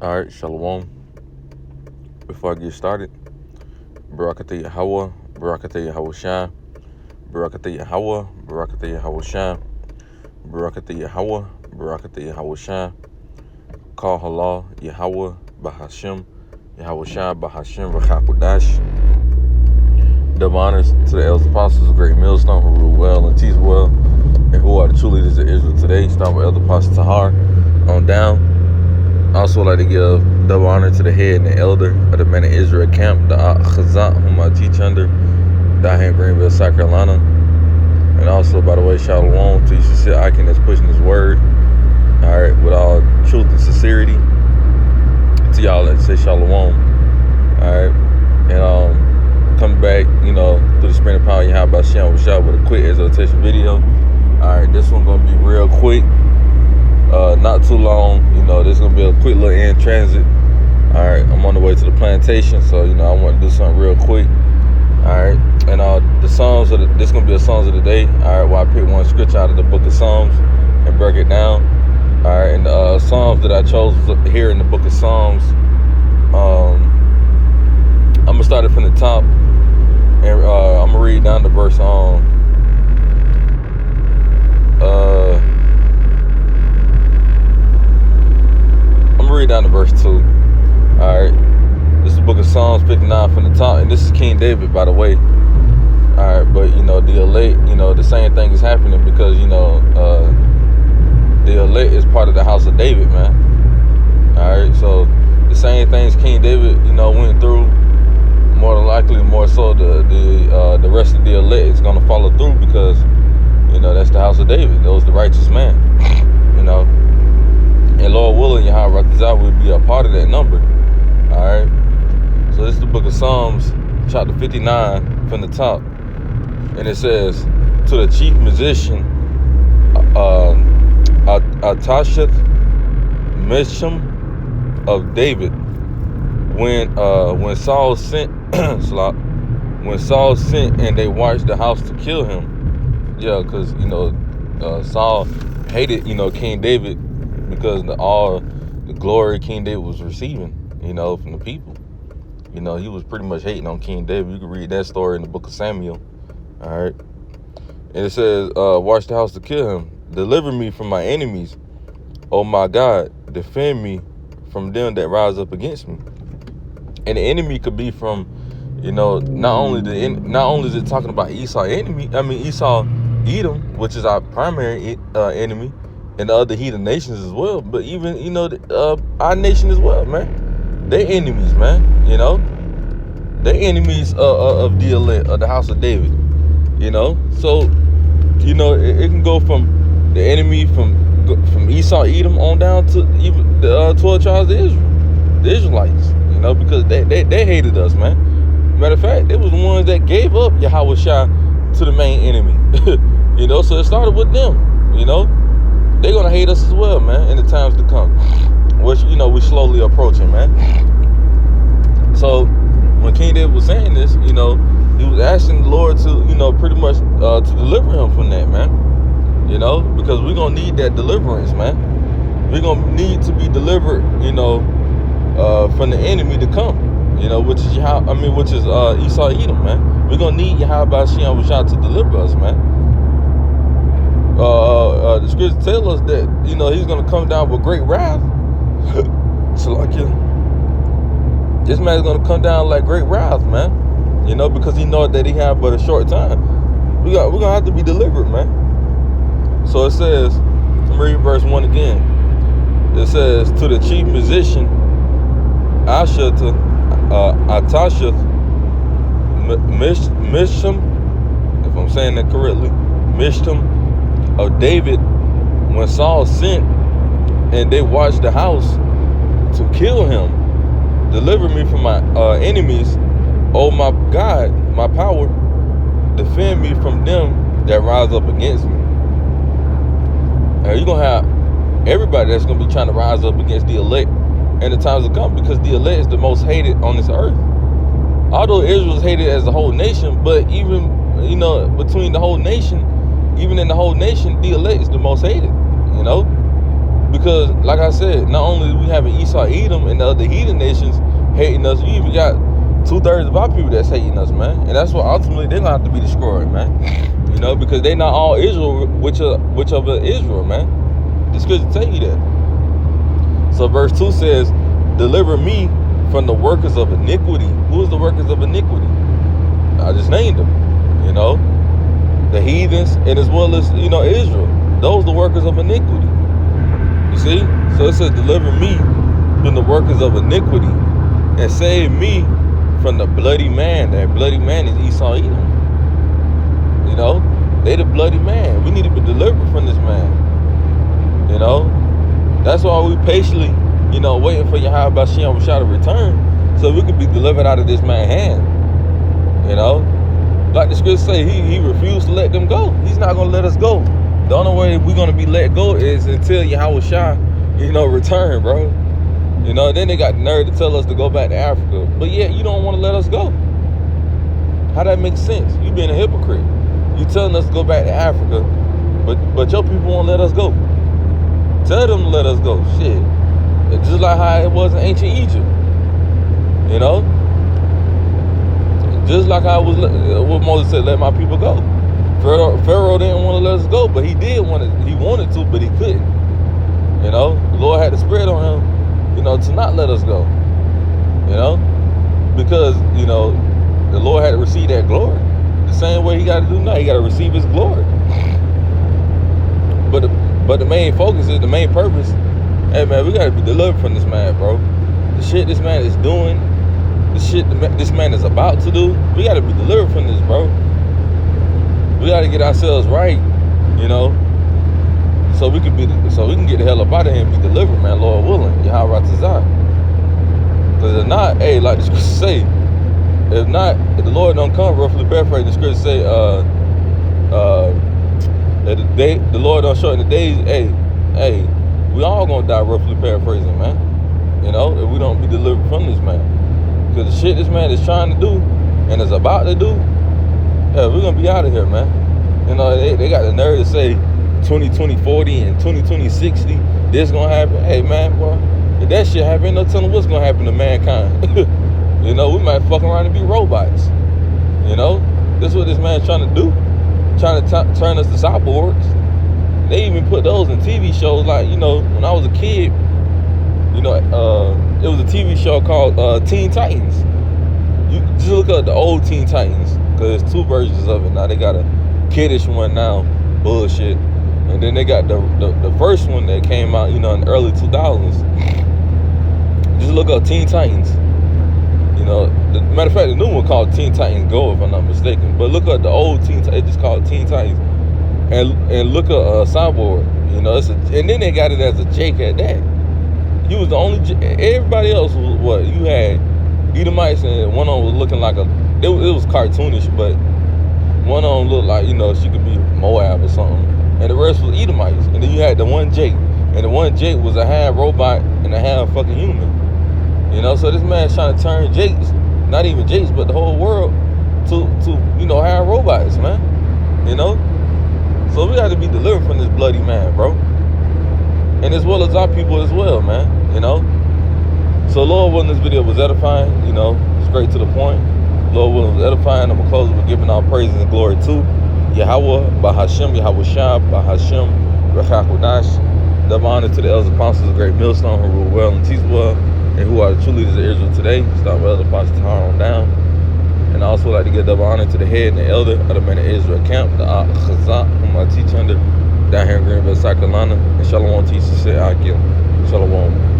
All right, Shalom. Before I get started, Barakatah Yahweh, Barakatah Yahweh Shai, Barakatah Yahweh, Barakatah Yahweh Shai, Barakatah Yahweh, Barakatah Yahweh Shai, Call Halal, Yahweh, Bahashem, Yahweh Shai, Bahashem, Rachakodash. Double honors to the elders apostles of Great Millstone who rule well and teach well, and who are the true leaders of Israel today. Start with Elder Apostle Tahar on down. I also like to give double honor to the head and the elder of the Men of Israel camp, the Chazat, whom I teach under, down here in Greenville, South Carolina. And also, by the way, Shalom to Yeshua Aiken that's pushing his word, all right, with all truth and sincerity. To y'all that say Shalom, all right. And coming back, through the spring of power, you have about Shem with a quick exhortation video. All right, this one gonna be real quick. Not too long, this is gonna be a quick little in transit. All right, I'm on the way to the plantation, so I want to do something real quick. All right, and the Psalms this is gonna be a Psalms of the day. All right, where I pick one scripture out of the book of Psalms and break it down. All right, and the Psalms that I chose was here in the book of Psalms. I'm gonna start it from the top, and I'm gonna read down the verse on. Read down to verse 2. Alright. This is the book of Psalms 59 from the top. And this is King David, by the way. Alright, but the elect, the same thing is happening because, the elect is part of the house of David, man. Alright, so the same things King David, went through, more than likely, more so the rest of the elect is gonna follow through because, that's the house of David. That was the righteous man. And Lord willing, Yahweh Ratazah will be a part of that number. Alright. So this is the book of Psalms, chapter 59 from the top. And it says, to the chief musician, Atashath Mesham of David, when Saul sent when Saul sent and they watched the house to kill him. Yeah, because Saul hated, King David, because all the glory King David was receiving, from the people. He was pretty much hating on King David. You can read that story in the book of Samuel. All right. And it says, watch the house to kill him. Deliver me from my enemies. Oh my God, defend me from them that rise up against me. And the enemy could be from, not only is it talking about Esau Esau Edom, which is our primary enemy, and the other heathen nations as well, but even our nation as well, man. They enemies, man. They enemies of the elect of the house of David. So it can go from the enemy from Esau Edom on down to even the 12 tribes of Israel, the Israelites. Because they hated us, man. Matter of fact, they was the ones that gave up Yahweh Shai to the main enemy. So it started with them. They're gonna hate us as well, man, in the times to come, which we slowly approaching, man. So when King David was saying this, he was asking the Lord to, pretty much to deliver him from that, man. Because we're gonna need that deliverance, man. We're gonna need to be delivered, from the enemy to come, which is Esau Edom, man. We're gonna need Yahweh Shem to deliver us, man. The scriptures tell us that he's going to come down with great wrath. This man is going to come down like great wrath, man. Because he knows that he have but a short time. We're going to have to be delivered, man. So it says, I'm reading verse 1 again. It says, to the chief musician Atashath Misham, if I'm saying that correctly, Misham of David, when Saul sent and they watched the house to kill him, deliver me from my enemies. Oh my God, my power, defend me from them that rise up against me. Now you're gonna have everybody that's gonna be trying to rise up against the elect in the times to come, because the elect is the most hated on this earth. Although Israel is hated as a whole nation, but even between the whole nation, even in the whole nation, the elect is the most hated. Because, like I said, not only do we have Esau, Edom, and the other heathen nations hating us, you even got 2/3 of our people that's hating us, man. And that's why ultimately they're gonna have to be destroyed, man. You know, because they're not all Israel, which of Israel, man. The scripture tell you that. So verse 2 says, deliver me from the workers of iniquity. Who is the workers of iniquity? I just named them. You know, the heathens, and as well as, you know, Israel. Those are the workers of iniquity. You see? So it says, deliver me from the workers of iniquity and save me from the bloody man. That bloody man is Esau, Edom. You know, they the bloody man. We need to be delivered from this man. You know, that's why we patiently, you know, waiting for Yahweh Bashem to return, so we could be delivered out of this man's hand. You know, like the scripture say, he refused to let them go. He's not gonna let us go. The only way we're gonna be let go is until Yahweh, you know, return, bro. You know, then they got the nerve to tell us to go back to Africa, but yet you don't want to let us go. How that makes sense? You being a hypocrite. You telling us to go back to Africa, but your people won't let us go. Tell them to let us go. Shit. It's just like how it was in ancient Egypt. You know? Just like how it was what Moses said, let my people go. Pharaoh didn't want to let us go, but he wanted to, but he couldn't. You know? The Lord had the spirit on him, you know, to not let us go. You know? Because, you know, the Lord had to receive that glory. The same way he got to do now. He got to receive his glory. But the main focus is, the main purpose, hey man, we got to be delivered from this man, bro. The shit this man is doing, the shit this man is about to do, we got to be delivered from this, bro. We got to get ourselves right, you know, so we can get the hell up out of here and be delivered, man, Lord willing. Yahweh Ratazah. Because if not, hey, like the scripture say, if the Lord don't come, roughly paraphrase, the scripture say, the Lord don't shorten the days, hey, we all gonna die, roughly paraphrasing, man. You know, if we don't be delivered from this man. Because the shit this man is trying to do and is about to do, yeah, we're gonna be out of here, man. You know, they got the nerve to say 2020 40 and 2020 60, this gonna happen. Hey man, boy, if that shit happen, ain't no telling what's gonna happen to mankind. You know, we might fuck around and be robots. You know, this is what this man's trying to do. Trying to turn us to cyborgs. They even put those in TV shows. Like, you know, when I was a kid, you know, it was a TV show called Teen Titans. You just look up the old Teen Titans, because there's two versions of it now. They got a kiddish one now, bullshit, and then they got the first one that came out, you know, in the early 2000s. Just look up Teen Titans. You know, matter of fact, the new one called Teen Titans Go, if I'm not mistaken. But look at the old Teen Titans, it's just called Teen Titans, and look at Cyborg. You know, and then they got it as a Jake at that. He was the only. Everybody else was what you had. Edomites, and one of them was looking like it was cartoonish, but one of them looked like, you know, she could be Moab or something, and the rest was Edomites. And then you had the one Jake, and the one Jake was a half robot and a half fucking human. You know, so this man's trying to turn Jakes, not even Jakes, but the whole world to you know, half robots, man. You know, so we got to be delivered from this bloody man, bro, and as well as our people as well, man. You know. So Lord willing, this video was edifying, you know, straight to the point. Lord willing, was edifying. I'm going to close with giving all praises and glory to Yahweh, Bahashem, Yahweh Shah, Bahashem, Rechakodash. Double honor to the elders apostles of Great Millstone who rule well and teach well, and who are the true leaders of Israel today. Start with Elder Apostle Tahar on down. And I also like to give double honor to the head and the elder of the Men of Israel camp, the Chazak, whom I teach under, down here in Greenville, South Carolina. And Shalom teacher said, Akim. Shalom.